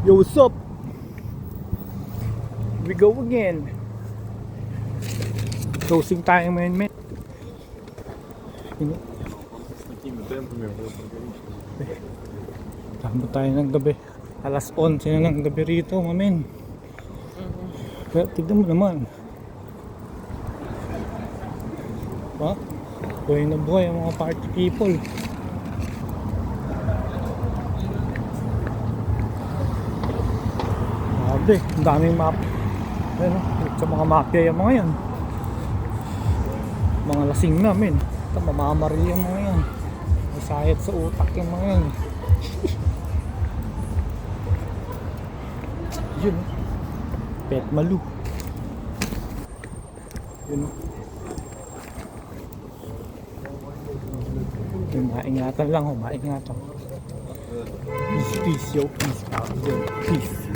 Yo, what's up? We go again. Closing tayo ngayon, men. Tama tayo ng gabi. Alas 11 na ng gabi rito, mamen. Pero tignan mo naman. Ha? Buhay na buhay ang mga party people. Grabe, ang daming map. Ano, sa mga mafia yung mga yan. Mga lasing namin. Ito, mamamari yung mga yan. Masayat sa utak yung mga yan. Yun, Pet Malu. Yun, maingatan lang, maingatan. Peace, peace, yo, peace out, yo, peace.